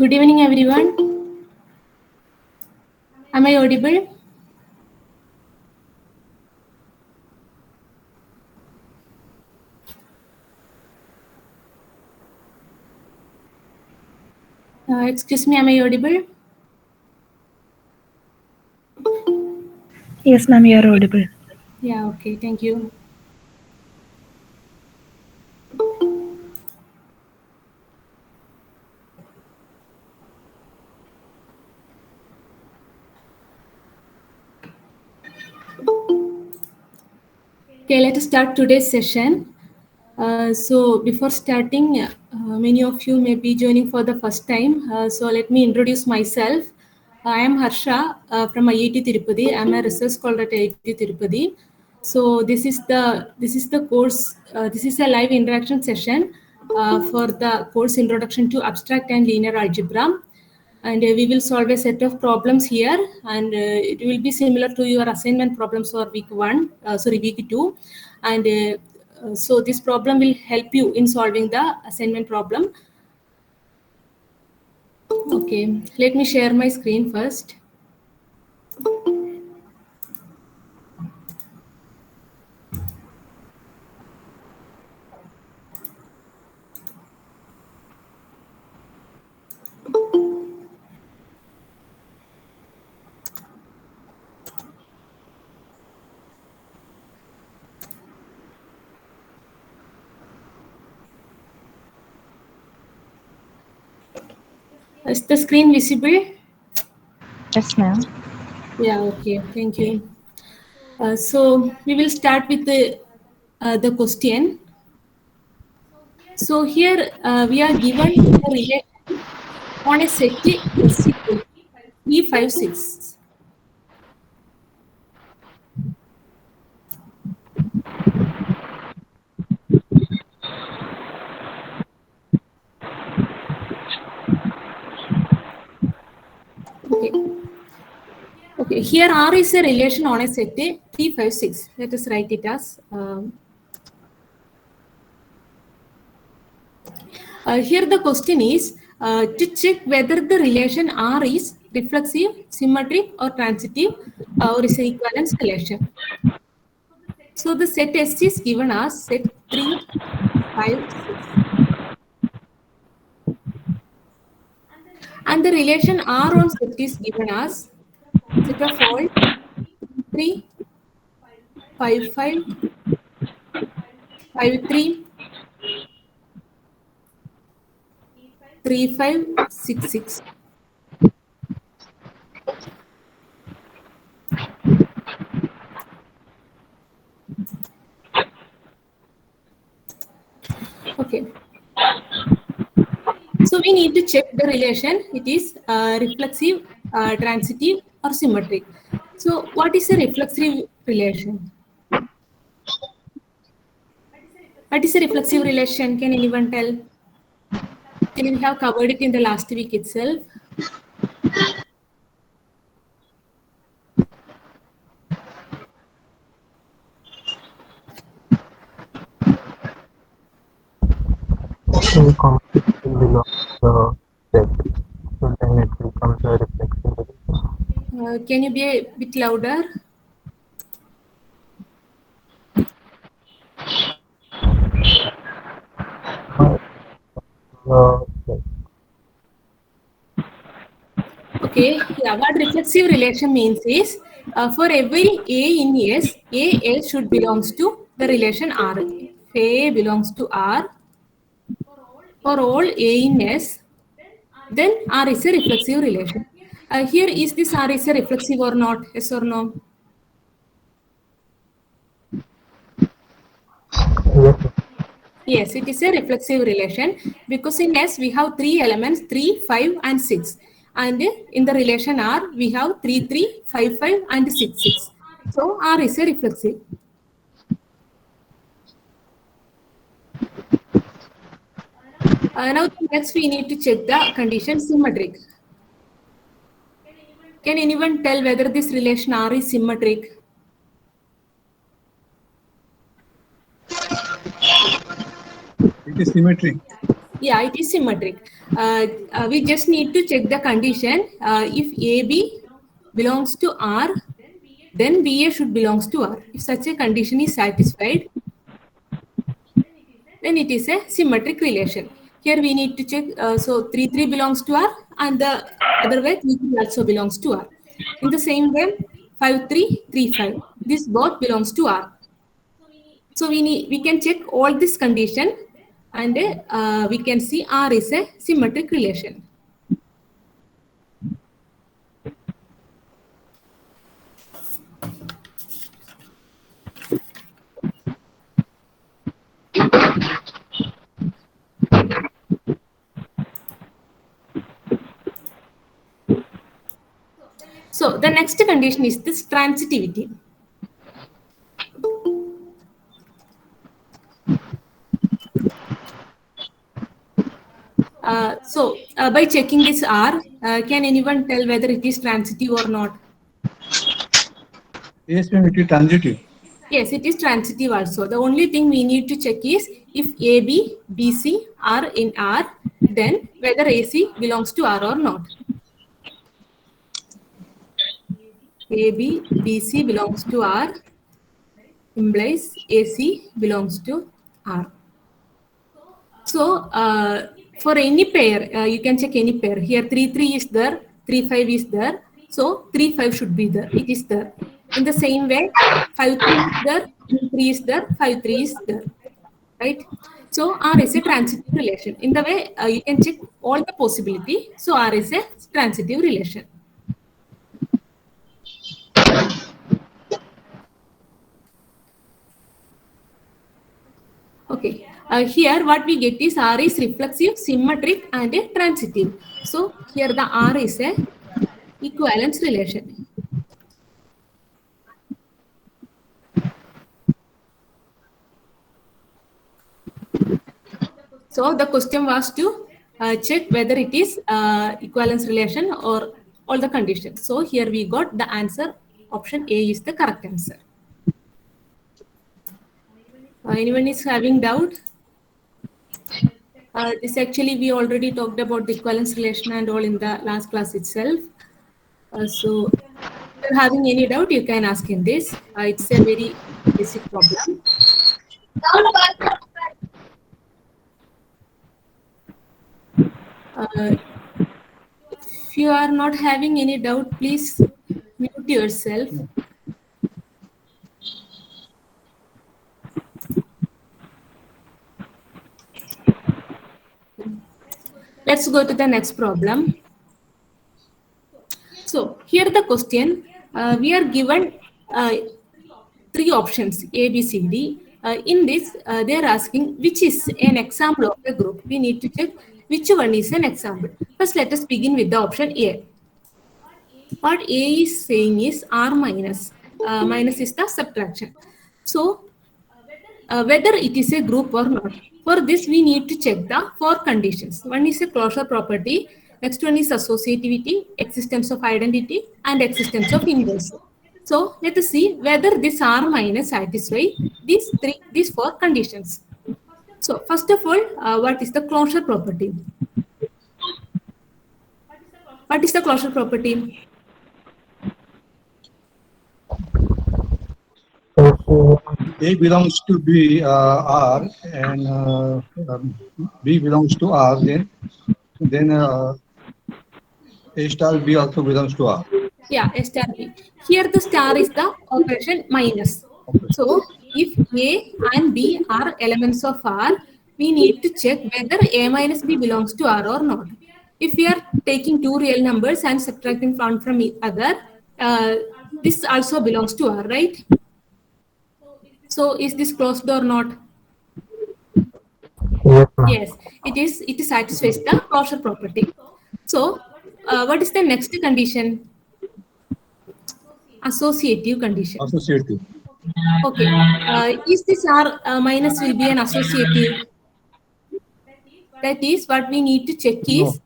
Good evening, everyone. Am I audible? Excuse me, am I audible? Yes, ma'am, you are audible. Yeah, okay, thank you. Okay, let us start today's session. So before starting, many of you may be joining for the first time. So let me introduce myself. I am Harsha from IIT Tirupati. I am a research scholar at IIT Tirupati. So this is the course. This is a live interaction session for the course Introduction to Abstract and Linear Algebra. And we will solve a set of problems here, and it will be similar to your assignment problems for week 2, and so this problem will help you in solving the assignment problem. Okay, let me share my screen first. Is the screen visible? Yes, ma'am. Yeah, okay, thank you. So we will start with the question. So here we are given a relation on a set S equal to 3, 5, 6. Okay. Okay, here R is a relation on a set 3, 5, 6. Let us write it as here the question is to check whether the relation R is reflexive, symmetric, or transitive, or is an equivalence relation. So the set S is given as set 3, 5, 6. And the relation R on set is given as set of all 3, 5, 5, 5, 3, 3, 5, 6, 6. Okay. So we need to check the relation. It is reflexive, transitive, or symmetric. So what is a reflexive relation? What is a reflexive relation? Can anyone tell? Can we have covered it in the last week itself? Some combination belongs to the set, so then it becomes a reflexive relation. Can you be a bit louder? Set. Okay, yeah, what reflexive relation means is for every A in S, AL should belongs to the relation R. If A belongs to R, for all A in S, then R is a reflexive relation. Here, is this R is a reflexive or not? Yes or no? Yes. Yes, it is a reflexive relation because in S we have 3 elements 3, 5, and 6. And in the relation R, we have 3, 3, 5, 5, and 6, 6. So R is a reflexive. Now next we need to check the condition symmetric. Can anyone tell whether this relation R is symmetric? It is symmetric. Yeah, it is symmetric. We just need to check the condition. If AB belongs to R, then BA should belongs to R. If such a condition is satisfied, then it is a symmetric relation. Here we need to check, so 3, 3 belongs to R and the other way 3, 3 also belongs to R. In the same way, 5, 3, 3, 5. This both belongs to R. So we can check all this condition and we can see R is a symmetric relation. So the next condition is this transitivity. By checking this R, can anyone tell whether it is transitive or not? Yes, ma'am, it is transitive. Yes, it is transitive also. The only thing we need to check is if AB, BC are in R, then whether AC belongs to R or not. AB, BC belongs to R implies AC belongs to R. So for any pair, you can check any pair. Here 3, 3 is there, 3, 5 is there. So 3, 5 should be there. It is there. In the same way, 5, 3 is there, 3 is there, 5, 3 is there. Right? So R is a transitive relation. In the way, you can check all the possibility. So R is a transitive relation. Okay, here what we get is R is reflexive, symmetric, and a transitive. So here the R is a equivalence relation. So the question was to check whether it is equivalence relation or all the conditions. So here we got the answer. Option A is the correct answer. Anyone is having doubt? This actually we already talked about the equivalence relation and all in the last class itself. So if you're having any doubt, you can ask in this. It's a very basic problem. If you are not having any doubt, please mute yourself. Let's go to the next problem. So here the question, we are given 3 options A, B, C, D. In this, they are asking which is an example of a group. We need to check which one is an example. First, let us begin with the option A. What A is saying is R minus. Minus is the subtraction. So whether it is a group or not. For this, we need to check the 4 conditions. One is a closure property. Next one is associativity, existence of identity, and existence of inverse. So let us see whether this R minus satisfy these 4 conditions. So first of all, what is the closure property? What is the closure property? A belongs to B, R, and B belongs to R. Then A star B also belongs to R. Yeah, a star B. Here the star is the operation minus. So if A and B are elements of R, we need to check whether A minus B belongs to R or not. If we are taking 2 real numbers and subtracting one from each other, this also belongs to R, right? So is this closed or not? Yes, it is. It satisfies the closure property. So what is the next condition? Associative condition. Associative. Okay. Is this R minus will be an associative? That is what we need to check is,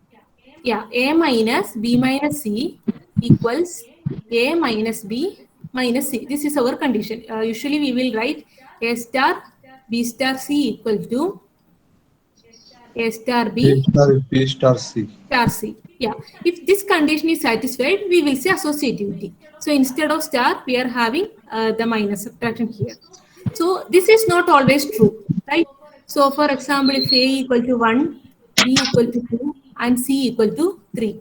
yeah, A minus B minus C equals A minus B minus C. This is our condition. Usually we will write A star B star C equal to A star A B star B star C. star C. Yeah. If this condition is satisfied, we will say associativity. So instead of star, we are having the minus subtraction here. So this is not always true, right? So for example, if A equal to 1, B equal to 2, and C equal to 3.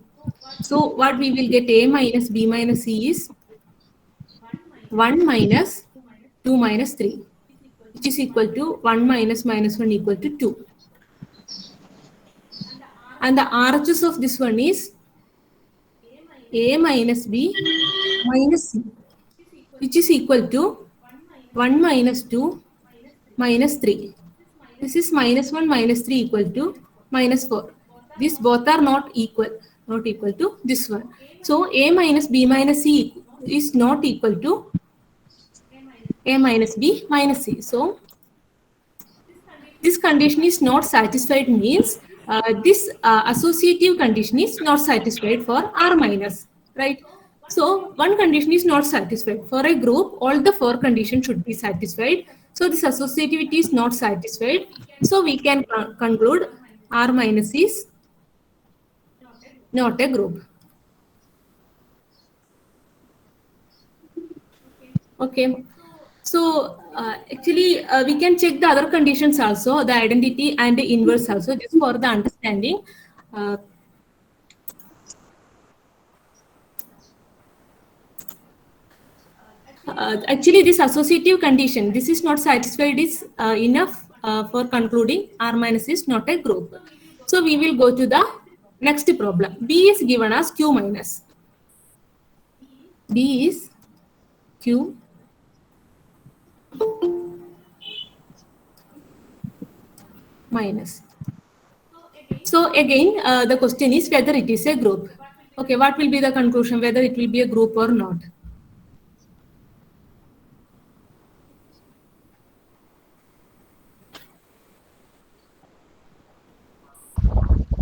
So what we will get, A minus B minus C is 1 minus 2 minus 3, which is equal to 1 minus minus 1 equal to 2. And the RHS of this one is A minus B minus C, which is equal to 1 minus 2 minus 3. This is minus 1 minus 3 equal to minus 4. These both are not equal to this one. So A minus B minus C is not equal to A minus B minus C. So this condition is not satisfied means this associative condition is not satisfied for R minus, right? So one condition is not satisfied. For a group, all the 4 conditions should be satisfied. So this associativity is not satisfied. So we can conclude R minus is not a group. Okay. So actually, we can check the other conditions also, the identity and the inverse also, just for the understanding. Actually, this associative condition, this is not satisfied is enough for concluding R minus is not a group. So we will go to the next problem. B is given as Q minus. B is Q minus. So again, the question is whether it is a group. Okay, what will be the conclusion, whether it will be a group or not?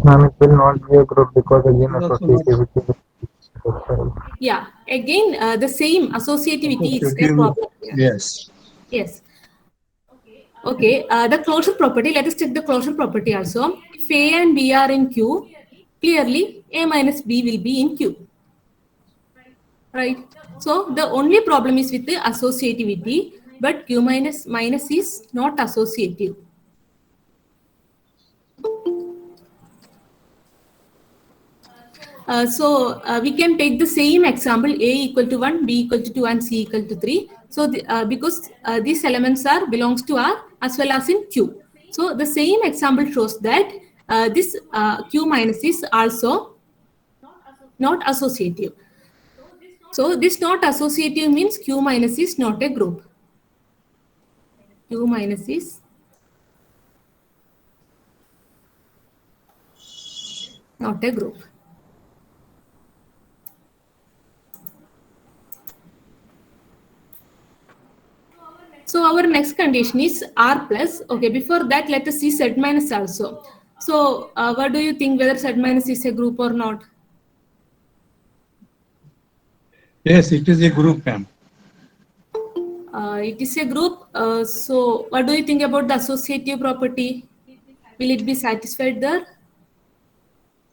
Ma'am, it will not be a group because again associativity is satisfied. Yeah, again, the same associativity is a problem here. Yes. Yes. Okay, the closure property, let us check the closure property also. If A and B are in Q, clearly A minus B will be in Q. Right? So the only problem is with the associativity, but Q minus is not associative. We can take the same example, A equal to 1, B equal to 2, and C equal to 3. So because these elements are belongs to R as well as in Q. So the same example shows that this Q minus is also not associative. So this not associative means Q minus is not a group. Q minus is not a group. So our next condition is R plus. Okay, before that, let us see Z minus also. So what do you think, whether Z minus is a group or not? Yes, it is a group, ma'am. It is a group. So what do you think about the associative property? Will it be satisfied there?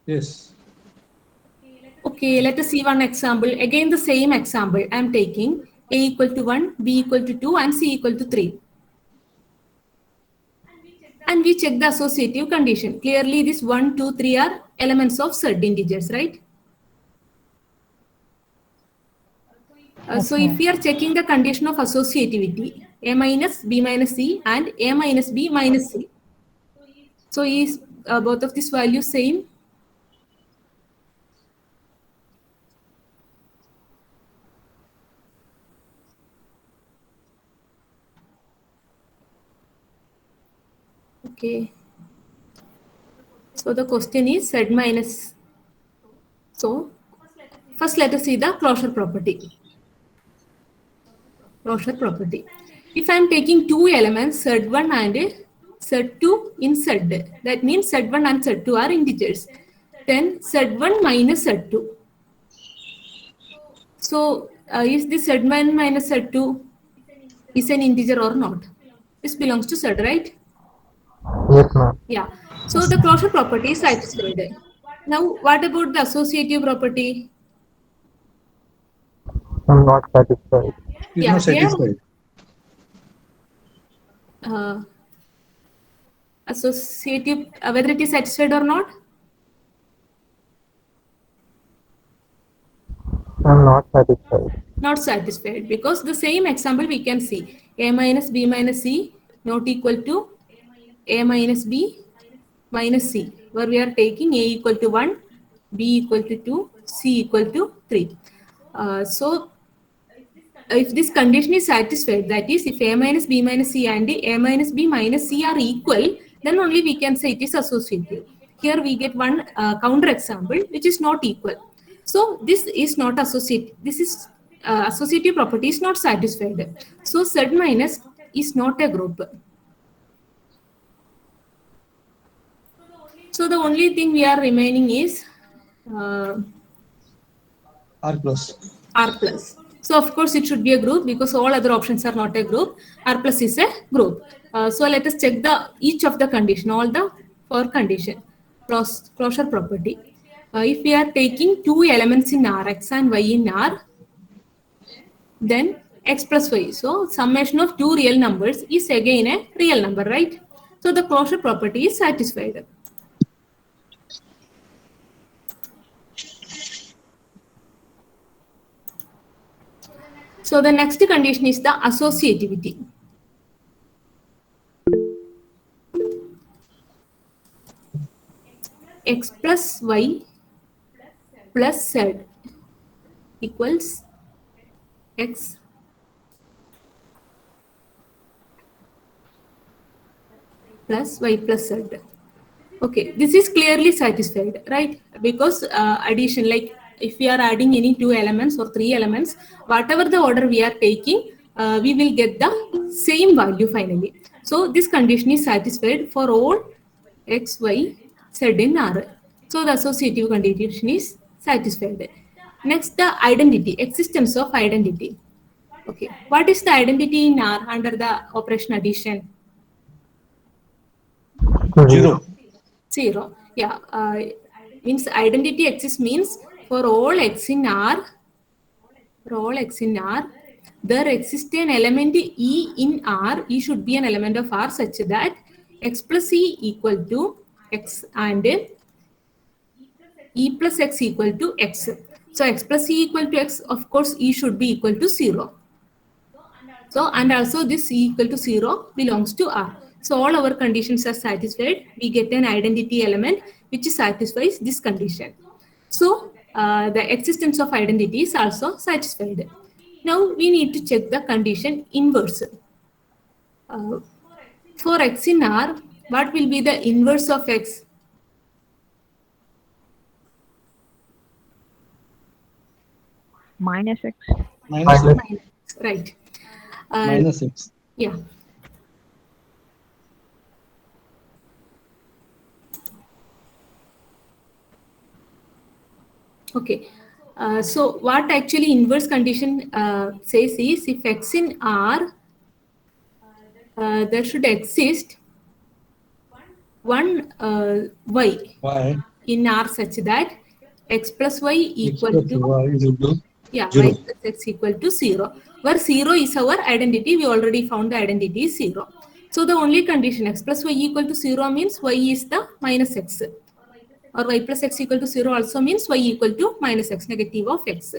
Yes. Okay, let us see one example. Again, the same example I am taking. A equal to 1, B equal to 2, and C equal to 3. And we check the associative condition. Clearly, this 1, 2, 3 are elements of Z integers, right? So if we are checking the condition of associativity, A minus, B minus C, and A minus B minus C. So is both of these values same? Okay. So the question is Z minus. So first let us see the closure property. Closure property. If I am taking two elements Z1 and Z2 in Z, that means Z1 and Z2 are integers. Then Z1 minus Z2. So is this Z1 minus Z2 is an integer or not? This belongs to Z, right? Yes, ma'am. Yeah. So the closure property is satisfied. Now, what about the associative property? I'm not satisfied. Is Yeah, not here satisfied. uh, associative, whether it is satisfied or not? I'm not satisfied. Not satisfied, because the same example we can see a minus b minus c not equal to a minus b minus c, where we are taking a equal to 1, b equal to 2, c equal to 3. So if this condition is satisfied, that is if a minus b minus c and a minus b minus c are equal, then only we can say it is associative. Here we get one counter example which is not equal. So this is not associative. This is associative property is not satisfied. So Z minus is not a group. So the only thing we are remaining is R plus. R plus. So of course it should be a group because all other options are not a group. R plus is a group. So let us check the each of the condition, all the four condition closure property. If we are taking two elements in R, X and Y in R, then X plus Y. So summation of two real numbers is again a real number, right? So the closure property is satisfied. So the next condition is the associativity. X plus Y plus Z equals X plus Y plus Z. Okay, this is clearly satisfied, right? Because addition, like if we are adding any two elements or three elements, whatever the order we are taking, we will get the same value finally. So this condition is satisfied for all X, Y, Z in R. So the associative condition is satisfied. Next, the identity, existence of identity. Okay, what is the identity in R under the operation addition? 0. 0. Yeah, means identity exists means for all x in R, there exists an element E in R. E should be an element of R such that x plus E equal to x and E plus x equal to x. So x plus E equal to x, of course E should be equal to 0. So, and also this E equal to 0 belongs to R. So all our conditions are satisfied. We get an identity element which satisfies this condition. So the existence of identity is also satisfied. Now we need to check the condition inverse. For x in R, what will be the inverse of x? Minus X. Minus X. Right. Minus X. Yeah. Okay. So what actually inverse condition says is if x in R, there should exist one y in R such that x plus y equal X plus to Y is equal to y 0. plus x equal to 0, where 0 is our identity. We already found the identity is 0. So the only condition x plus y equal to 0 means y is the minus x, or y plus x equal to 0 also means y equal to minus x, negative of x.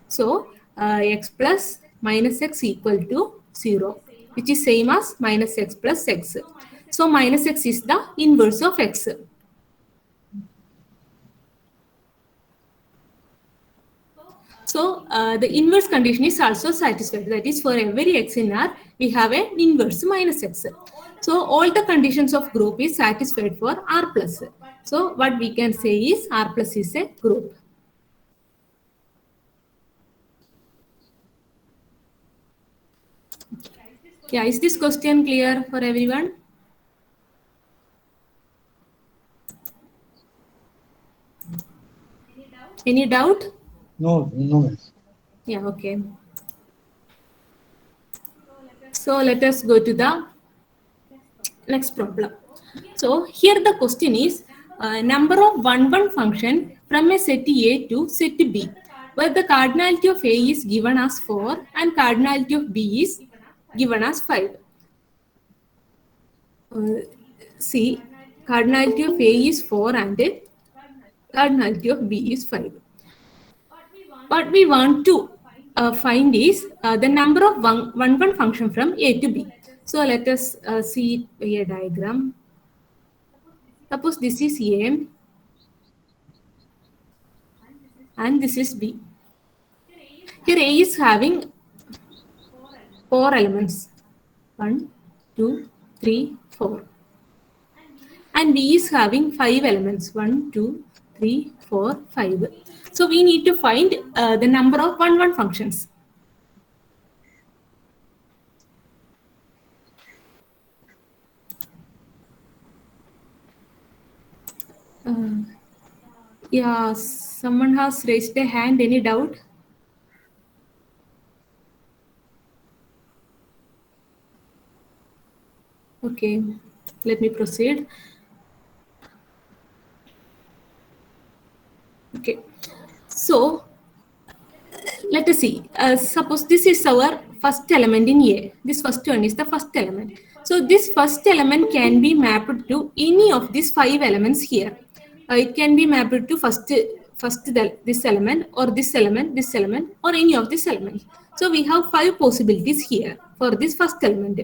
So x plus minus x equal to 0, which is same as minus x plus x. So minus x is the inverse of x. So the inverse condition is also satisfied. That is, for every x in R, we have an inverse minus x. So all the conditions of group is satisfied for R plus. So what we can say is R plus is a group. Yeah, is this question clear for everyone? Any doubt? No, no. Yeah, okay. So let us go to the next problem. So here the question is number of 1-1 function from a set A to set B, where the cardinality of A is given as 4 and cardinality of B is given as 5. See, cardinality of A is 4 and cardinality of B is 5. What we want to find is the number of 1-1 function from A to B. So let us see a diagram. Suppose this is A and this is B. Here A is having 4 elements. 1, 2, 3, 4. And B is having 5 elements. 1, 2, 3, 4, 5. So we need to find the number of 1-1 functions. Yeah, someone has raised a hand. Any doubt? Okay, let me proceed. Okay, so let us see. Suppose this is our first element in A. This first one is the first element. So this first element can be mapped to any of these 5 elements here. It can be mapped to this element or this element or any of these elements. So we have 5 possibilities here for this first element.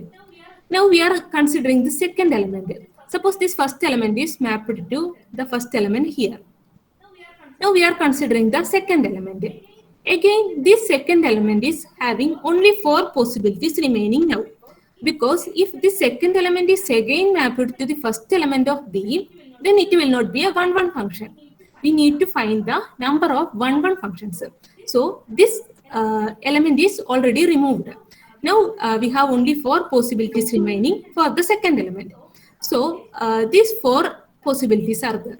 Now we are considering the second element. Suppose this first element is mapped to the first element here. Now we are considering the second element. Again, this second element is having only 4 possibilities remaining now. Because if the second element is again mapped to the first element of B, then it will not be a 1-1 function. We need to find the number of 1-1 functions. So this element is already removed. Now we have only 4 possibilities remaining for the second element. So these 4 possibilities are there.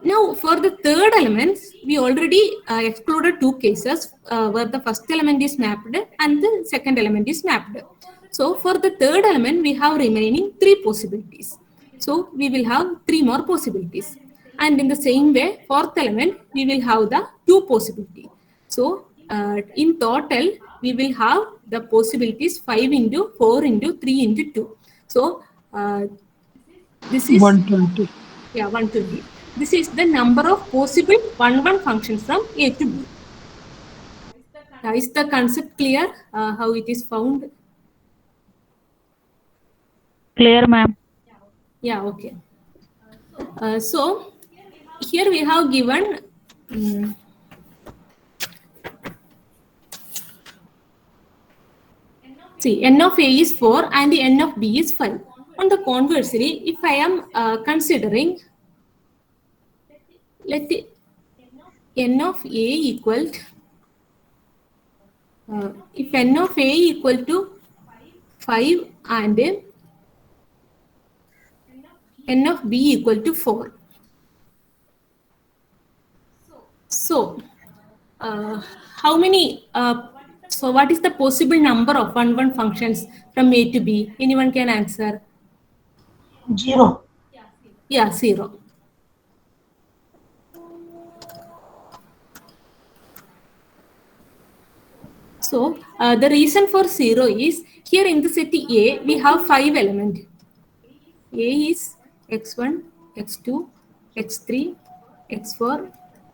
Now, for the third element, we already excluded 2 cases where the first element is mapped and the second element is mapped. So, for the third element, we have remaining 3 possibilities. So, we will have 3 more possibilities. And in the same way, fourth element, we will have the 2 possibilities. So, in total, we will have the possibilities 5 into 4 into 3 into 2. So, this is 120. Yeah, 120. This is the number of possible 1-1 functions from A to B. Is the concept clear? How it is found? Clear, ma'am. Yeah, okay. So here we have given see, n of A is 4 and the n of B is 5. On the conversely, if I am considering, let the n of A equal if n of A equal to 5 and n of B equal to 4. So, how many, so what is the possible number of 1-1 functions from A to B? Anyone can answer? 0. Yeah, 0. So, the reason for 0 is here in the set A, we have 5 elements. A is x1, x2, x3, x4,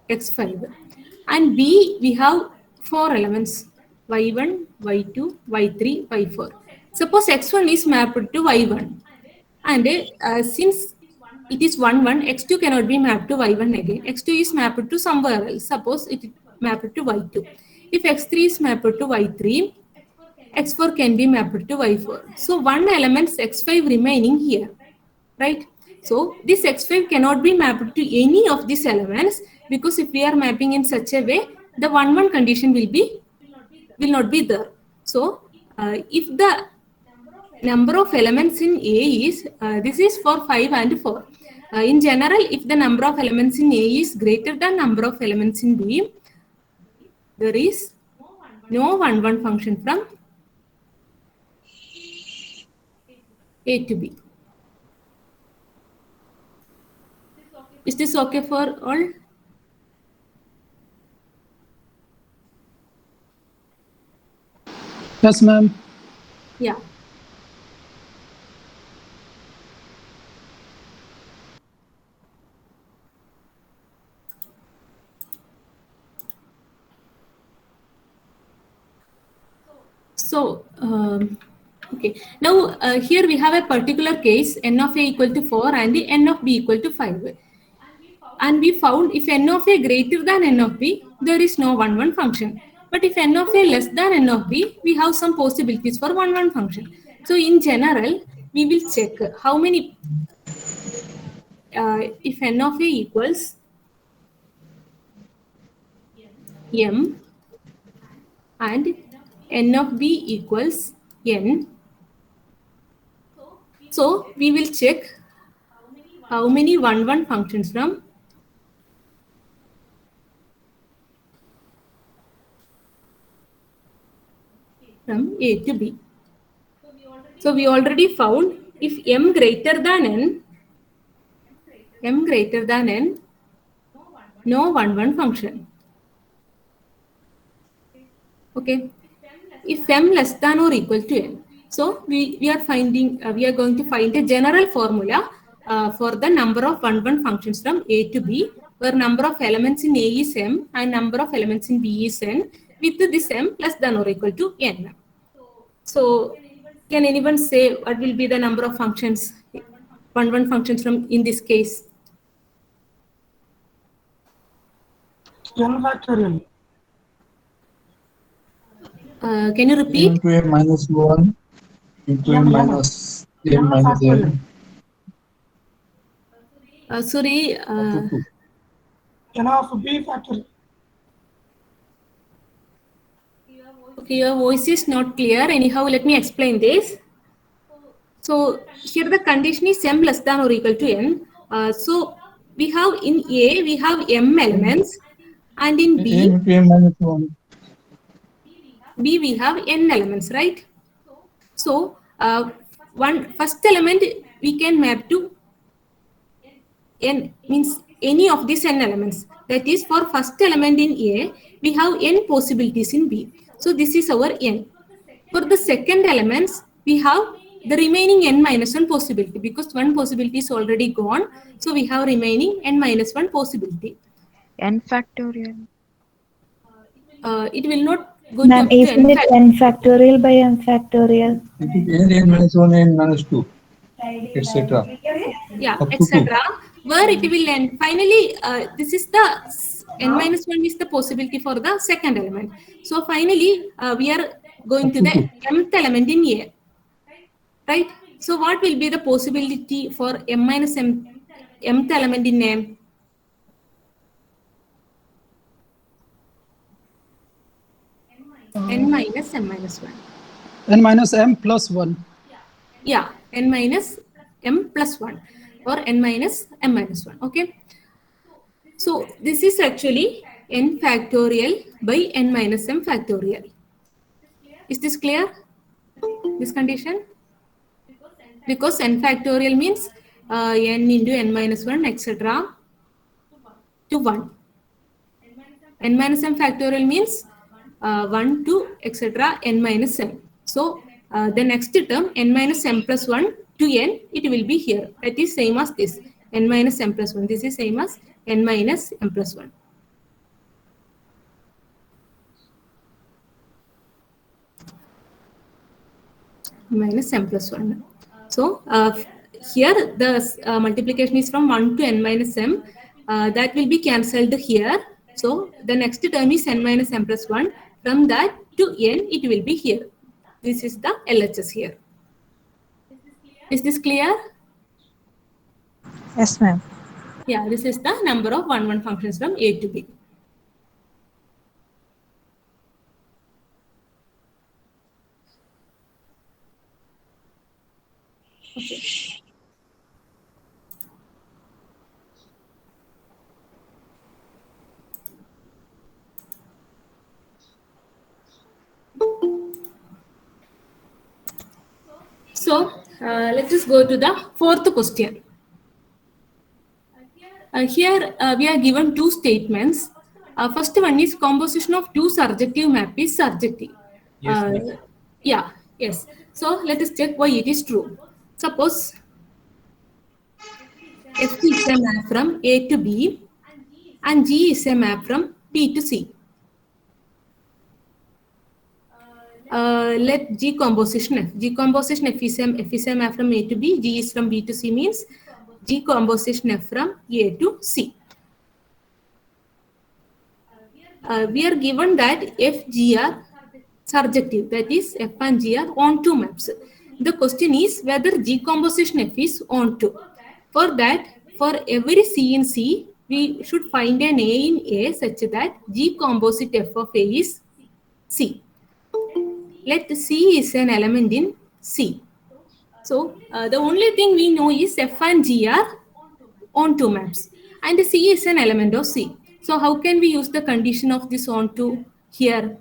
x5. And B, we have 4 elements, y1, y2, y3, y4. Suppose x1 is mapped to y1. And since it is 1-1, x2 cannot be mapped to y1 again. x2 is mapped to somewhere else. Suppose it is mapped to y2. If x3 is mapped to y3, x4 can be mapped to y4. So one element x5 remaining here, right? So this x5 cannot be mapped to any of these elements because if we are mapping in such a way, the 1-1 condition will not be there. So if the number of elements in A is, this is for 5 and 4. In general, if the number of elements in A is greater than number of elements in B, there is no 1-1 function from A to B. Is this okay for all? Yes, ma'am. Yeah. So, okay. Now, here we have a particular case, n of a equal to 4 and the n of b equal to 5. And we found if n of a greater than n of b, there is no 1, 1 function. But if n of a less than n of b, we have some possibilities for 1, 1 function. So, in general, we will check how many, if n of a equals m and n of b equals n. So, we will check how many 1, 1 functions from A to B. So we already found if m greater than n, no 1, 1 function. Okay. If m less than or equal to n. So we are going to find a general formula for the number of 1, 1 functions from A to B, where number of elements in A is m and number of elements in B is n, with this m less than or equal to n. So can anyone say what will be the number of functions, 1, 1 functions from in this case? n factorial. Can you repeat? Into a minus 1 into a minus a minus n. Sorry. N of b factorial. Okay, your voice is not clear. Anyhow, let me explain this. So here the condition is m less than or equal to n. So we have in A, we have m elements, and in B, into a minus 1. B we have n elements, right? So first element we can map to n, means any of these n elements. That is, for first element in A, we have n possibilities in B. So this is our n. For the second elements, we have the remaining n minus 1 possibility, because one possibility is already gone. So we have remaining n minus 1 possibility. N factorial. It will not go Ma'am, to isn't it n n factorial by m factorial? It is n minus 1 n minus 2, etc. Yeah, Up to etc. Where it will end. Finally, this is the n minus 1 is the possibility for the second element. So finally, we are going to the mth element in A. Right? So what will be the possibility for m minus mth element in M? N minus m minus 1. N minus m plus 1. Yeah, n minus m plus 1 or n minus m minus 1. Okay. So this is actually n factorial by n minus m factorial. Is this clear? This condition? Because n factorial means n into n minus 1, etc. to 1. N minus m factorial means 1 to etc. n minus m. So the next term n minus m plus 1 to n, it will be here. That is same as this, n minus m plus 1. This is same as n minus m plus 1. Minus m plus 1. So here the multiplication is from 1 to n minus m. That will be cancelled here. So the next term is n minus m plus 1. From that to n, it will be here. This is the LHS here. Is this clear? Yes, ma'am. Yeah, this is the number of 1, 1 functions from A to B. Okay. So let us go to the fourth question. here we are given two statements. First one is composition of two surjective map is surjective. Yeah, yes. So let us check why it is true. Suppose F is a map from A to B and G is a map from B to C. Let G composition F. G composition F is a map from A to B. G is from B to C means G composition F from A to C. We are given that F, G are surjective, that is F and G are onto maps. The question is whether G composition F is onto. For that, for every C in C, we should find an A in A such that G composite F of A is C. Let C is an element in C. So the only thing we know is F and G are onto maps and C is an element of C. So how can we use the condition of this onto here?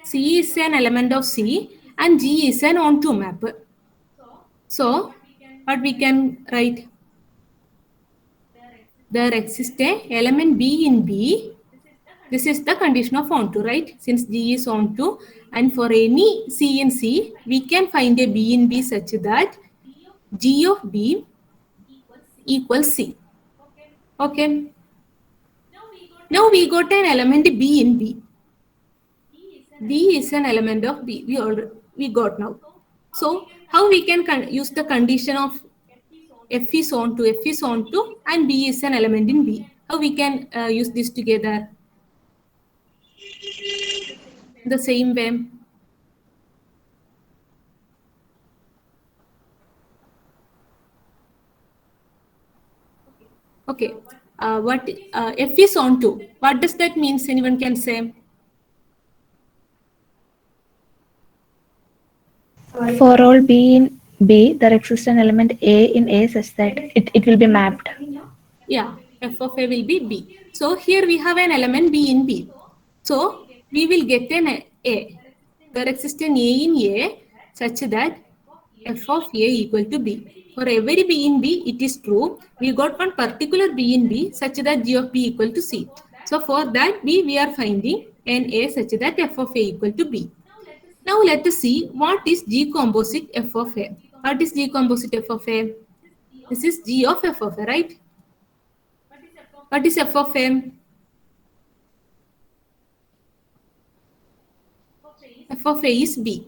C is an element of C and G is an onto map. So what we can write? There exists a element B in B. This is the condition of onto, right? Since G is onto, and for any C in C, we can find a B in B such that G of B equals C. Okay. Now we got an element B in B. B is an element of B. We got now. So how we can use the condition of F is onto, and B is an element in B. How we can use this together? The same way. Okay. What F is onto? What does that mean? Anyone can say? For all B in B, there exists an element A in A such that it will be mapped. Yeah, F of A will be B. So here we have an element B in B. So we will get an A. There exists an A in A such that F of A equal to B. For every B in B, it is true. We got one particular B in B such that G of B equal to C. So for that B, we are finding an A such that F of A equal to B. Now let us see what is G composite F of A. What is G composite F of A? This is G of F of A, right? What is F of A? F of A is B.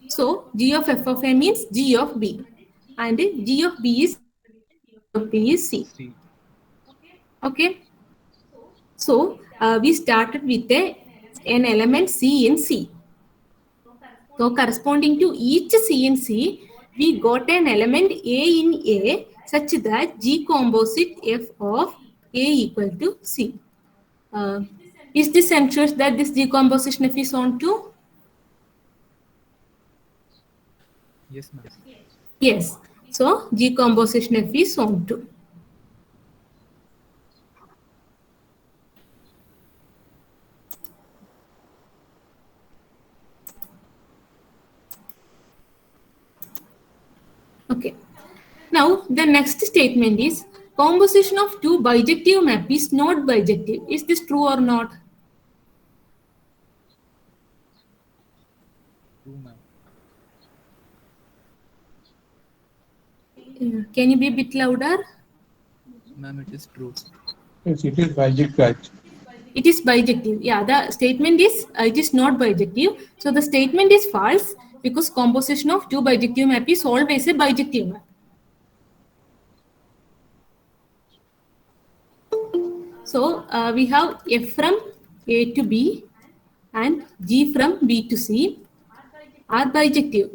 So G of F of A means G of B. And G of B is C. Okay. So we started with an element C in C. So corresponding to each C in C, we got an element A in A such that G composite F of A equal to C. Is this ensures that this decomposition F is onto? Yes, ma'am. Yes. So decomposition F is onto. Okay. Now the next statement is composition of two bijective map is not bijective. Is this true or not? True, ma'am. Can you be a bit louder? Ma'am, it is true. Yes, it is bijective. It is bijective. Yeah, the statement is it is not bijective. So the statement is false because composition of two bijective map is always a bijective map. So we have F from A to B and G from B to C are bijective.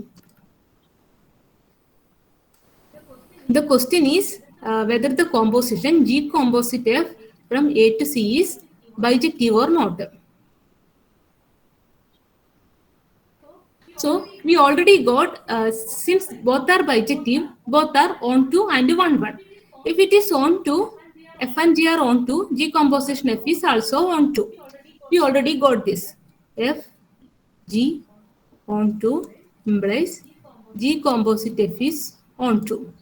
The question is whether the composition G composite F from A to C is bijective or not. So we already got, since both are bijective, both are onto and 1-1. If it is onto, F and G are onto, G composition F is also onto. We already got this. F, G, onto implies G composite F is onto.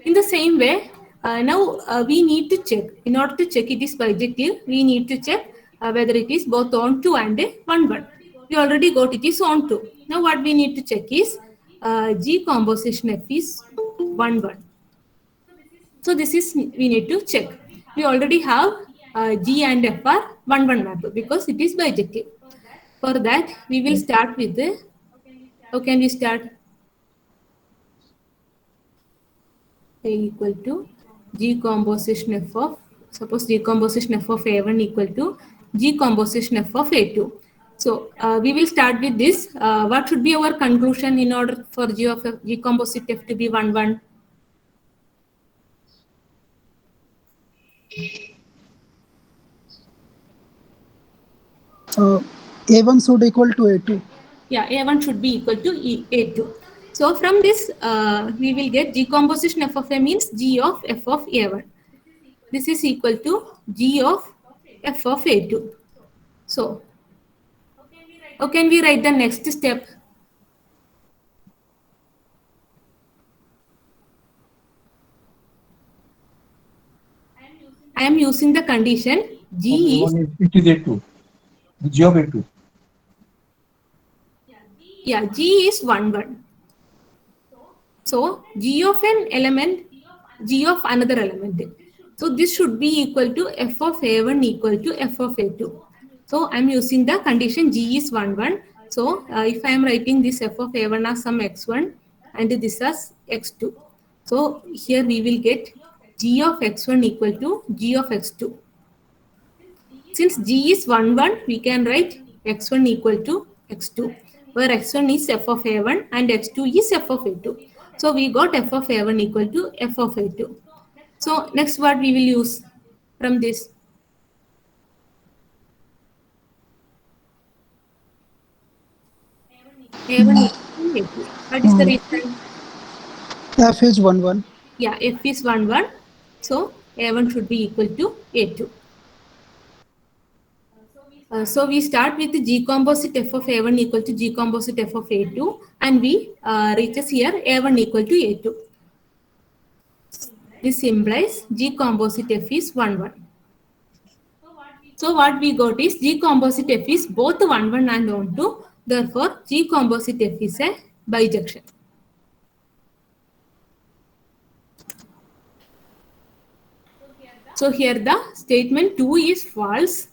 In the same way, now we need to check. In order to check it is bijective, we need to check whether it is both onto and 1-1. We already got it is onto. Now what we need to check is G composition F is 1-1. So this is we need to check. We already have G and F are 1-1 map because it is bijective. For that, we will start with the. How can we start? A equal to G composition F of, suppose G composition F of A1 equal to G composition F of A2. So we will start with this. What should be our conclusion in order for G of F, G composite F to be 1-1? A1 should equal to A2. Yeah, A1 should be equal to A2. So from this, we will get G composition F of A means G of F of A1. This is equal to G of F of A2. So how can we write the next step? I am using the condition G is. It is A2. G of A2. Yeah, G is 1-1. So G of an element, G of another element. So this should be equal to F of A1 equal to F of A2. So I'm using the condition G is 1-1. So if I am writing this F of A1 as some x1 and this as x2. So here we will get G of x1 equal to G of x2. Since G is 1-1, we can write x1 equal to x2, where x1 is f of a1 and x2 is f of a2. So we got f of a1 equal to f of a2. So next what we will use from this? A1 equal to a2. What is the reason? F is 1-1. Yeah, f is 1-1. So a1 should be equal to a2. So we start with the G composite F of A1 equal to G composite F of A2 and we reaches here A1 equal to A2. This implies G composite F is 1-1. So what we got is G composite F is both 1-1 and onto. Therefore, G composite F is a bijection. So here the statement 2 is false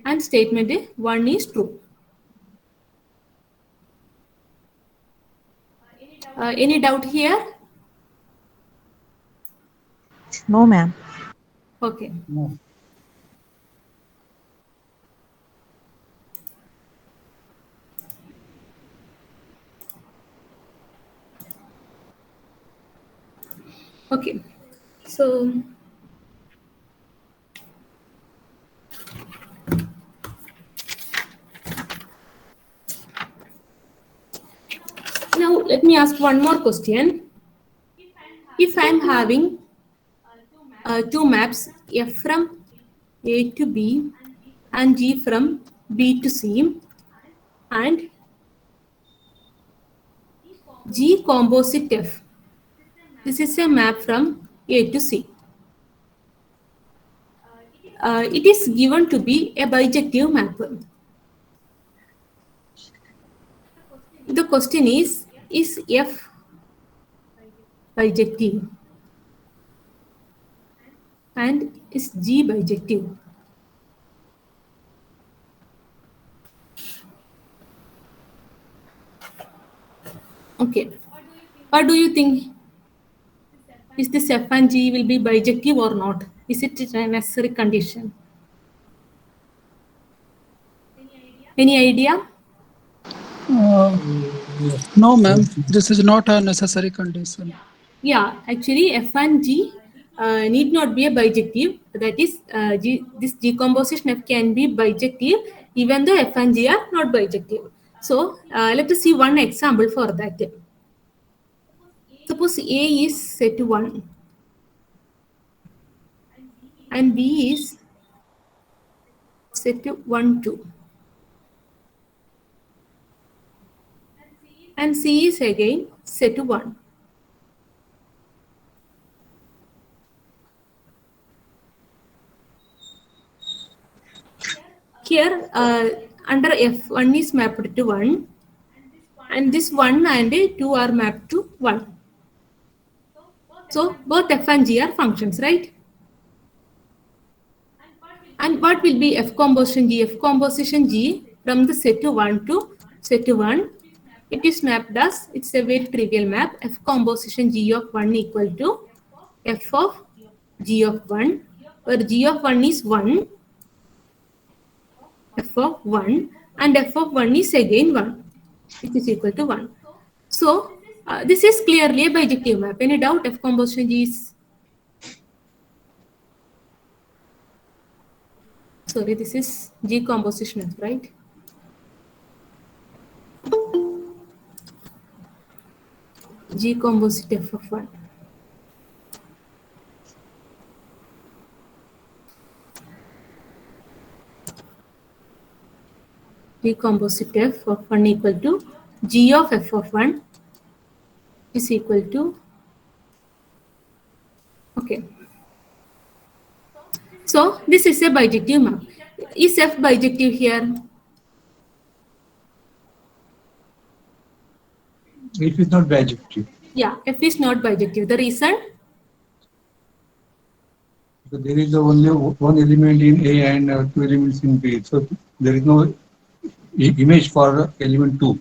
and statement 1 is true. Any doubt here? No, ma'am. Okay. No. Okay. So now let me ask one more question. If I am having two maps, F from A to B and G from B to C and G composite F. This is a map from A to C. It is given to be a bijective map. The question is F bijective and is G bijective? Okay, what do you think? Is this F and G will be bijective or not? Is it a necessary condition? Any idea? No, ma'am. This is not a necessary condition. Yeah, actually F and G need not be a bijective. That is, this decomposition F can be bijective even though F and G are not bijective. So let us see one example for that. Suppose A is set 1 and B is set 1, 2. and C is again set to 1. Here under F1 is mapped to 1 and this 1 and 2 are mapped to 1. So both F and G are functions, right? And what will be F composition G? F composition G from the set to 1 to set to 1. It is mapped as, it's a very trivial map, F composition G of 1 equal to F of G of 1, where G of 1 is 1, F of 1, and F of 1 is again 1, which is equal to 1. So, this is clearly a bijective map. Any doubt? F composition G is... Sorry, this is G composition F, right? G composite F of 1. G composite F of 1 equal to G of F of 1 is equal to, okay. So this is a bijective map. Is F bijective here? If it's not bijective. Yeah, F is not bijective. The reason? So there is only one element in A and two elements in B. So there is no image for element 2.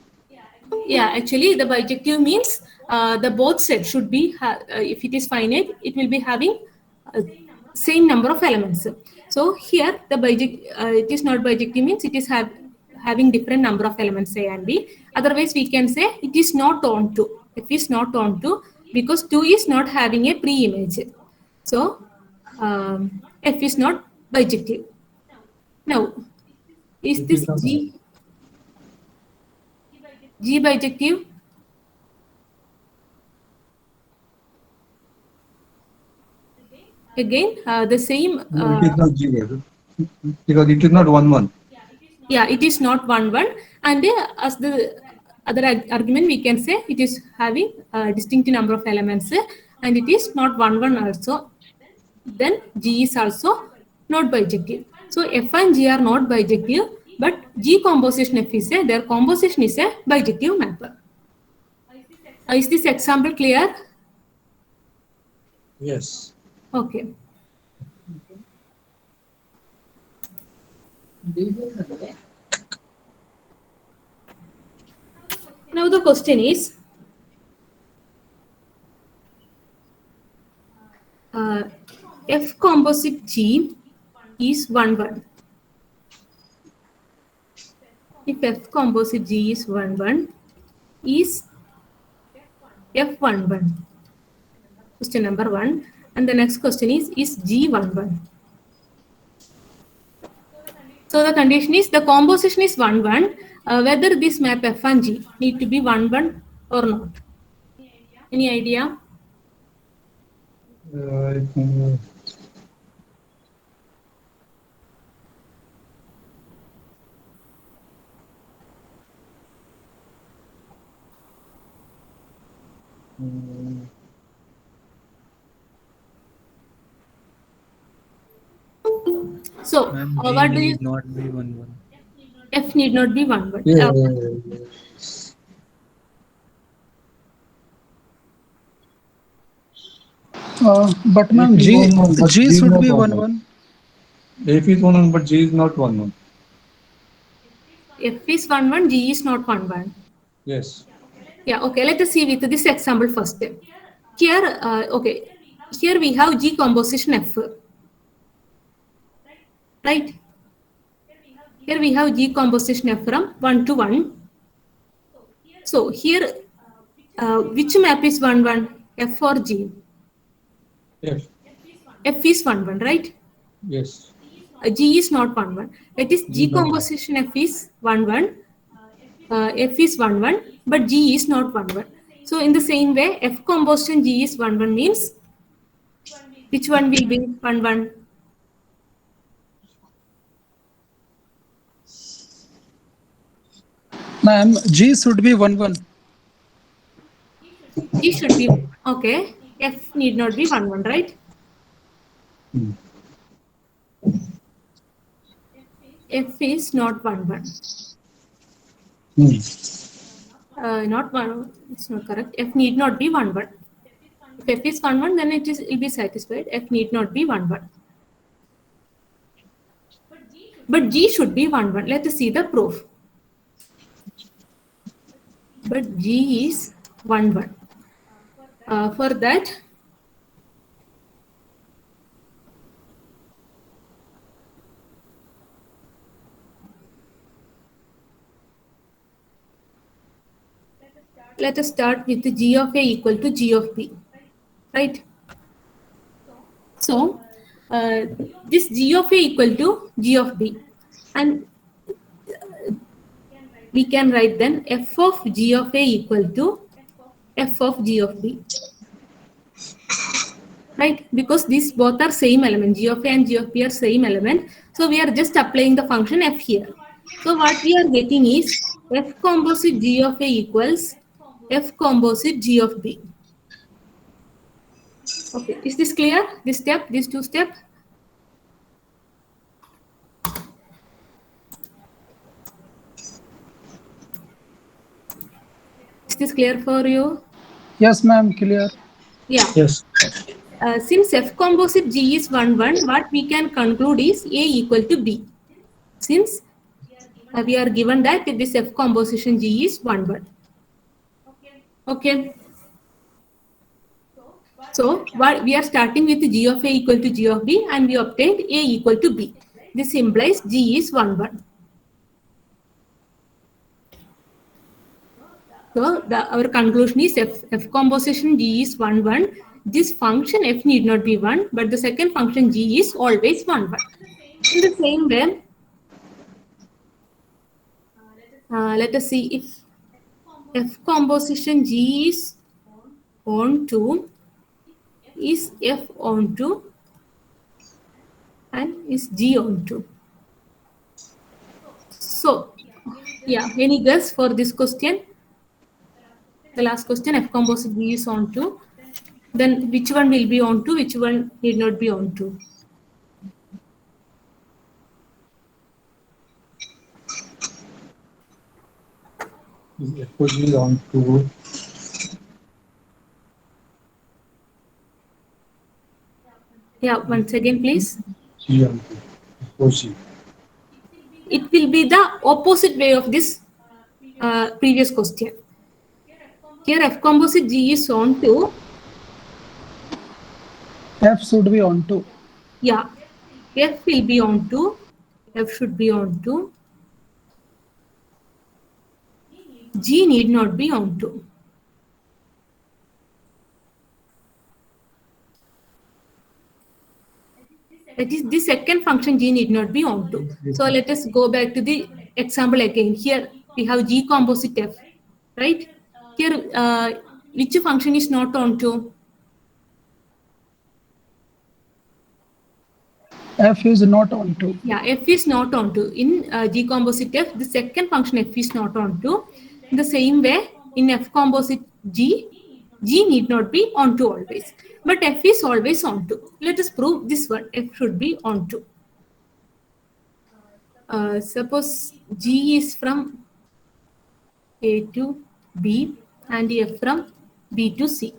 Yeah, actually the bijective means the both set should be, if it is finite, it will be having same number of elements. So here the it is not bijective means it is having different number of elements A and B. Otherwise we can say it is not onto. F is not onto because 2 is not having a pre-image. So F is not bijective. Now, is this G bijective? Again, the same. No, it is not G because it is not 1 1. Yeah, it is not 1 1, and as the other argument we can say it is having a distinct number of elements, and it is not 1 1 also. Then G is also not bijective. So F and G are not bijective, but G composition F is their composition is a bijective mapper. Is this example clear? Yes. Okay. Now the question is, F composite G is 1 1. If F composite G is 1 1, is F 1 1? Question number 1. And the next question is G 1 1? So the condition is the composition is 1 1. Whether this map F and G need to be 1 1 or not? Any idea? So, what do you? Need not be 1 1. F need not be 1 1. Yeah. But ma'am, G should be 1 1. F is 1 1, but G is not 1 1. F is 1 1, G is not 1 1. Yes. Yeah, okay, let us see with this example first. Here, okay, here we have G composition F. Right? Here we have G composition F from 1 to 1. So here, which map is 1 1? F or G? F. F is 1 1, right? Yes. G is not 1 1. That is G composition F is 1 1. F is 1 1, but G is not 1 1. So in the same way, F composition G is 1 1 means which one will be 1 1? Ma'am, G should be 1 1. G should be okay. F need not be 1, 1, right? F is not 1, 1. Not 1, it's not correct. F need not be 1, 1. If F is 1, 1, then it will be satisfied. F need not be 1, 1. But G should be 1, 1. Let us see the proof. But G is 1, 1. For that, let us start with the G of A equal to G of B, right? So, this G of A equal to G of B, and we can write then F of G of A equal to F of G of B, right? Because these both are same element, G of A and G of B are same element. So we are just applying the function F here. So what we are getting is F composite G of A equals F composite G of B. Okay, is this clear? This step, these two steps? Is this clear for you? Yes, ma'am, clear. Yeah. Yes. Since F composite G is 1, 1, what we can conclude is A equal to B. Since we are given that this F composition G is 1, 1. Okay. So what we are starting with G of A equal to G of B, and we obtained A equal to B. This implies G is 1, 1. So our conclusion is F composition G is 1, 1. This function F need not be 1, but the second function G is always 1, 1. In the same way, let us see if F composition G is onto, is F onto, and is G onto. So, yeah, any guess for this question? The last question, F composite G is onto. Then which one will be onto, which one need not be onto? It could be on to Yeah, once again, please. G on to G. It will be the opposite way of this previous question. Here, F composite G is onto. F should be onto. Yeah, F will be onto. F should be onto. G need not be onto. That is, the second function G need not be onto. So let us go back to the example again. Here we have G composite F, right? Here, which function is not onto? F is not onto. Yeah, F is not onto. In G composite F, the second function F is not onto. In the same way, in F composite G, G need not be onto always. But F is always onto. Let us prove this one. F should be onto. Suppose G is from A to B and F from B to C.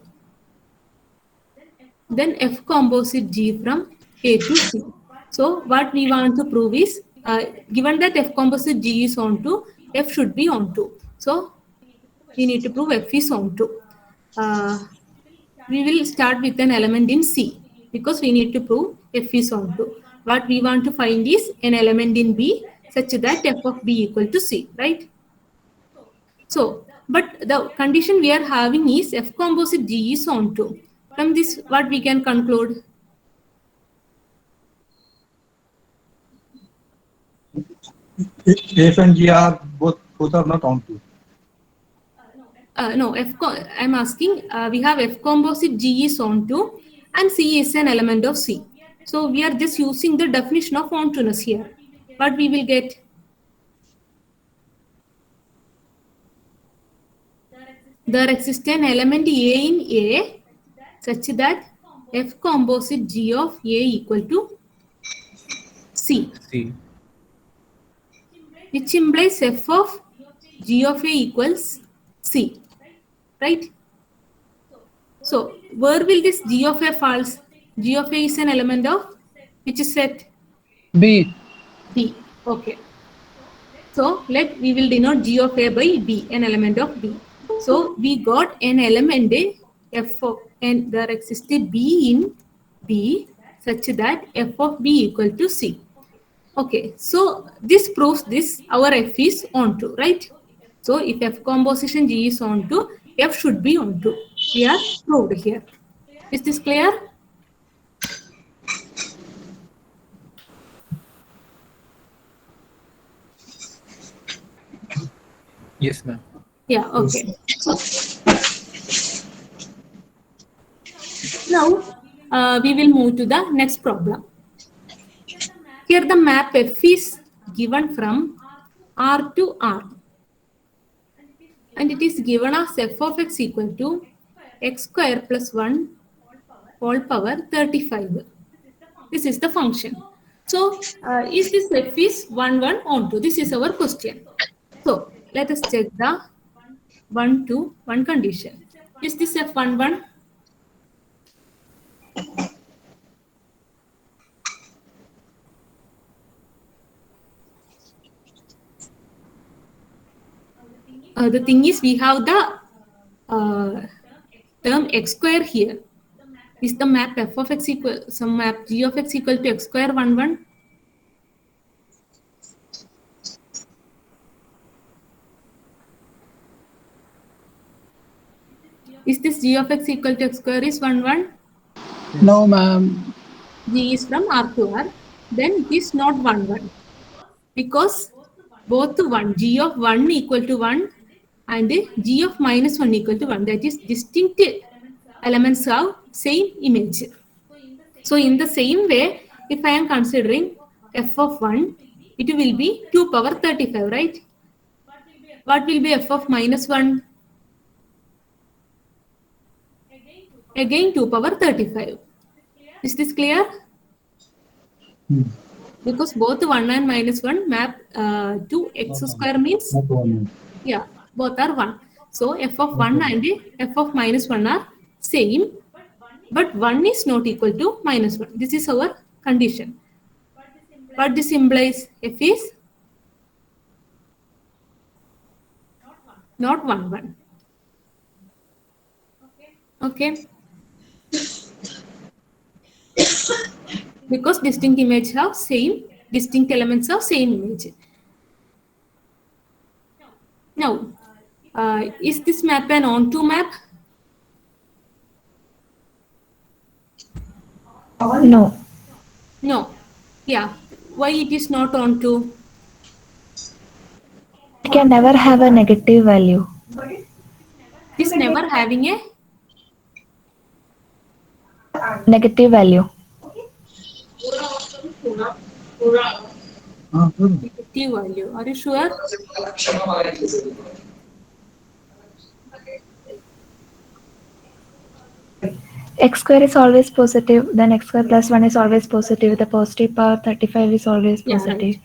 Then F composite G from A to C. So what we want to prove is, given that F composite G is onto, F should be onto. So we need to prove F is onto. We will start with an element in C because we need to prove F is onto. What we want to find is an element in B such that F of B equal to C, right? So, but the condition we are having is F composite G is onto. From this, what we can conclude? F and G are both are not on to. No, I'm asking, we have F composite G is onto and C is an element of C. So we are just using the definition of ontoness here. What we will get? there exists an element A in A such that F composite G of A equal to C, C. which implies F of G of A equals C, right? So where will this G of A falls? G of A is an element of which set? B. B. Okay. So we will denote G of A by B, an element of B. So we got an element F of, and there exists a B in B such that F of B equal to C. Okay, so this proves this our F is onto, right? So if F composition G is onto, F should be onto. We are proved here. Is this clear? Yes, ma'am. Yeah, okay. Now we will move to the next problem. Here the map F is given from R to R. And it is given as f of x equal to x square plus 1 whole power 35. This is the function. So is this f is 1, 1 onto? This is our question. So let us check the 1 to 1 condition. Is this f 1, 1? The thing is we have the term x square here. Is the map f of x equal, some map g of x equal to x square 1, 1? Is this g of x equal to x square is 1, 1? No, ma'am. G is from R to R. Then it is not 1, 1. Because both 1, g of 1 equal to 1 and g of minus 1 equal to 1. That is distinct elements have same image. So in the same way, if I am considering f of 1, it will be 2 power 35, right? What will be f of minus 1? Again 2 power 35. Is this clear? Because both 1 and minus 1 map to x square means, yeah, both are 1. So f of 1 and f of minus 1 are same, but 1 is not equal to minus 1. This is our condition. But this implies f is not 1, 1. Okay. Because distinct image have same, distinct elements have same image. Now, is this map an onto map? No. No. Yeah. Why it is not onto? It can never have a negative value. It is never having a Negative value. negative value. Are you sure? X square is always positive, then x square plus 1 is always positive. The positive power 35 is always positive. Right.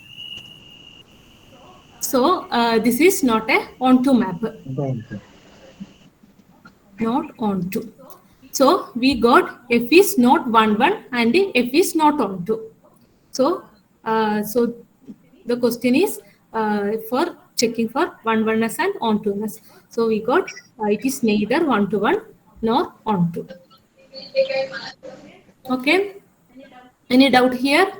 So this is not a onto map. Not onto. So we got f is not 1, 1 and f is not onto. So so the question is for checking for 1, 1ness and onto-ness. So we got it is neither 1 to 1 nor onto. Okay. Any doubt here?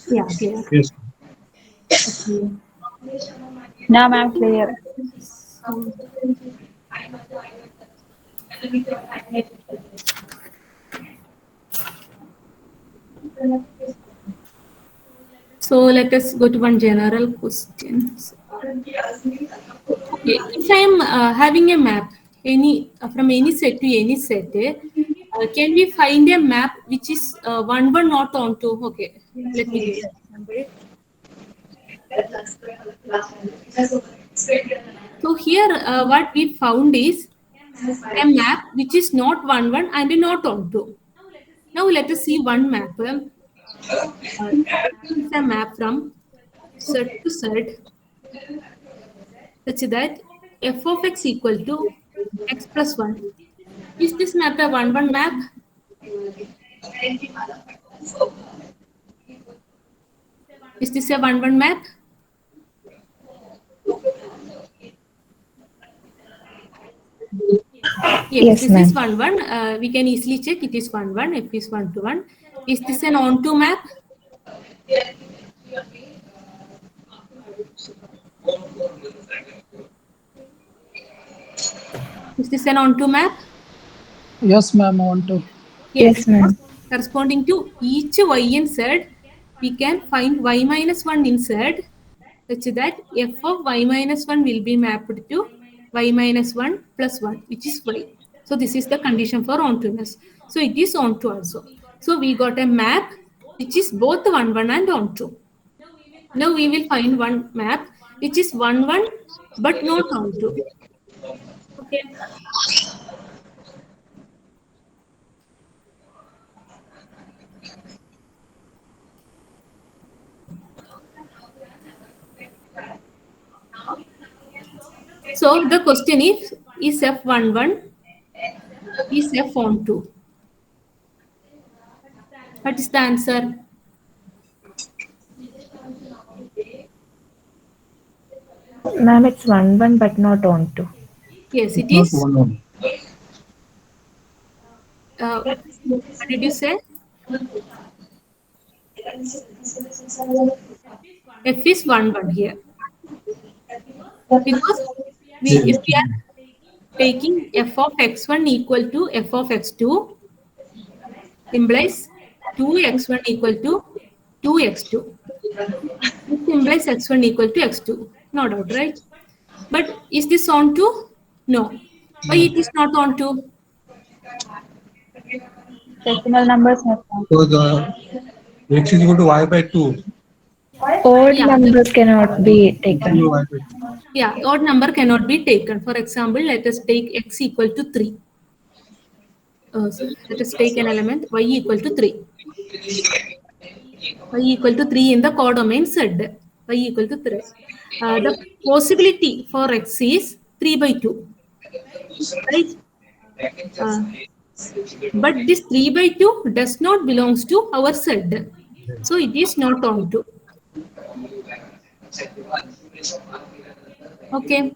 Yeah, clear. Yes. Okay. No, ma'am, clear. So let us go to one general question. Okay, if I am having a map from any set to any set, can we find a map which is 1, 1 not onto? Okay, let me give an example. So here what we found is a map which is not 1, 1 and not onto. Now let us see one map. This is a map from Z to Z such that f of x equal to x plus 1. Is this map a 1, 1 map? Is this a 1, 1 map? Yes, this is 1, 1. We can easily check it is 1, 1. F is 1 to 1. Is this an onto map? Is this an onto map? Yes, ma'am, on to. Yes, ma'am. Corresponding to each y in Z, we can find y minus 1 in Z such that f of y minus 1 will be mapped to y minus 1 plus 1, which is y. So this is the condition for ontoness. So it is onto also. So we got a map which is both 1, 1 and onto. Now we will find one map which is 1, 1 but not onto. Okay. So the question is F11 is F onto? What is the answer? Ma'am, it's 1, 1 but not onto. Yes, it Not is. 1, 1. What did you say? F is 1, 1 here. Because if we are taking f of x1 equal to f of x2, implies 2x1 equal to 2x2. This implies x1 equal to x2. No doubt, right? But is this onto? No. Why it is not onto? Decimal numbers have come. So the x is equal to y by 2. Odd Yeah, numbers cannot be taken. Y by 2. Yeah, odd number cannot be taken. For example, let us take x equal to 3. So let us take an element y equal to 3. Y equal to 3 in the codomain Z. Y equal to 3. The possibility for x is 3 by 2. Right? But this 3 by 2 does not belongs to our Z. So it is not onto. Okay.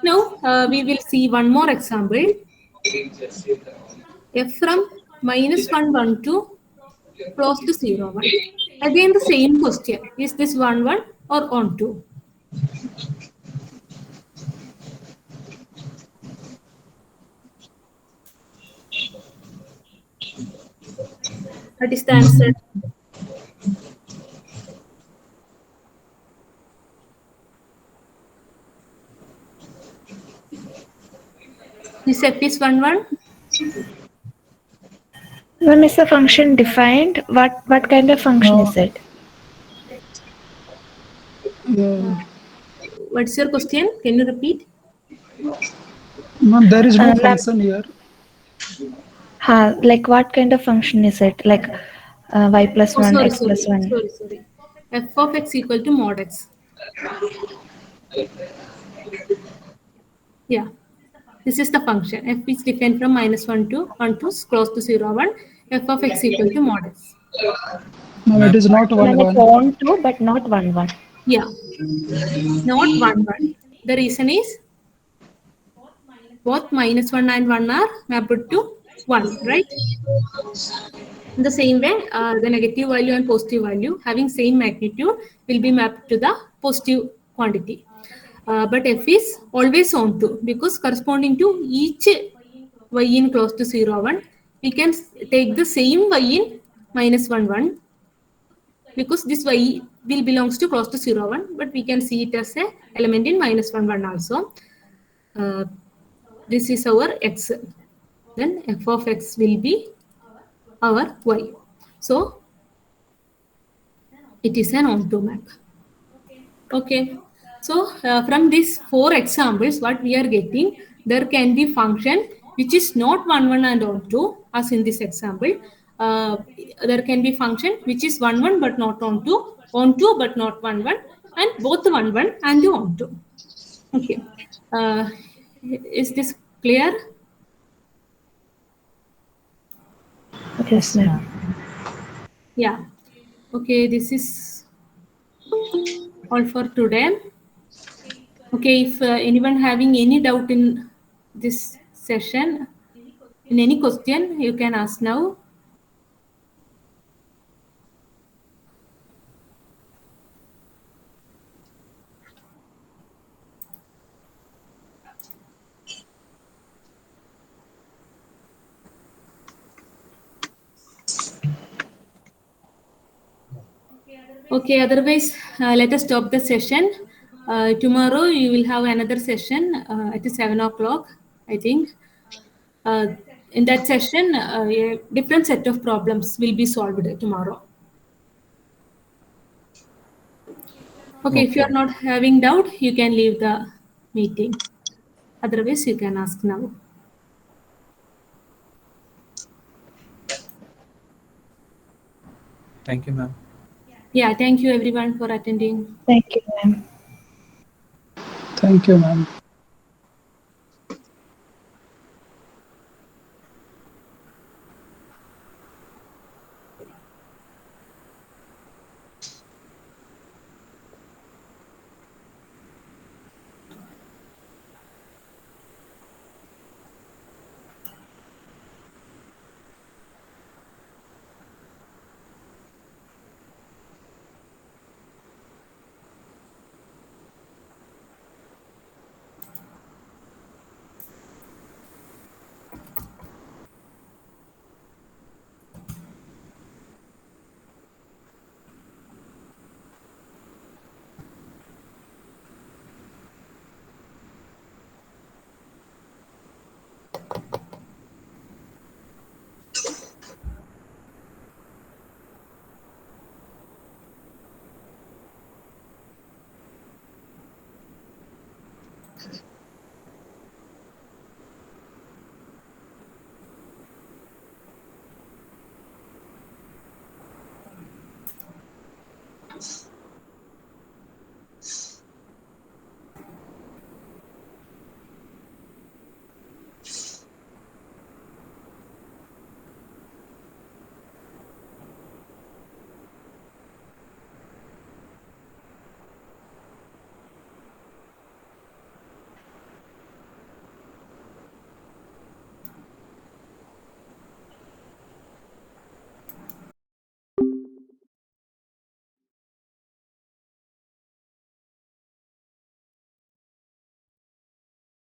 Now we will see one more example. F from minus 1, 1 to close to 0, 1. Again the same question. Is this 1, 1 or onto? What is the answer? This F is 1, 1. When is the function defined? What kind of function is it? What's your question? Can you repeat? Ma'am, there is no ma'am. function here. Like what kind of function is it? Like y plus 1, sorry, x plus 1. sorry. F of x equal to mod x. Yeah. This is the function. F is defined from minus 1 to close to 0, 1. F of x equal to mod x. No, it is not 1, Ma'am, it's 1. onto but not 1, 1. Yeah. Not 1, 1. The reason is both minus 1 and 1 are mapped to 1, right? In the same way, the negative value and positive value having same magnitude will be mapped to the positive quantity. But f is always onto because corresponding to each y in close to 0, 1, we can take the same y in minus 1, 1 because this y will belongs to close to 0, 1, but we can see it as a element in minus 1, 1 also. This is our x. then f of x will be our y. So it is an onto map. Okay. So from these 4 examples, what we are getting, there can be function which is not 1, 1 and onto, as in this example. There can be function which is 1, 1 but not onto but not 1, 1, and both 1, 1 and onto. Okay. Is this clear? Yes, ma'am. Yeah. Okay, this is all for today. Okay, if anyone having any doubt in this session, in any question, you can ask now. Okay, otherwise, let us stop the session. Tomorrow, you will have another session at 7 o'clock, I think. In that session, a different set of problems will be solved tomorrow. Okay, if you are not having doubt, you can leave the meeting. Otherwise, you can ask now. Thank you, ma'am. Yeah, thank you everyone for attending. Thank you, ma'am. Thank you, ma'am.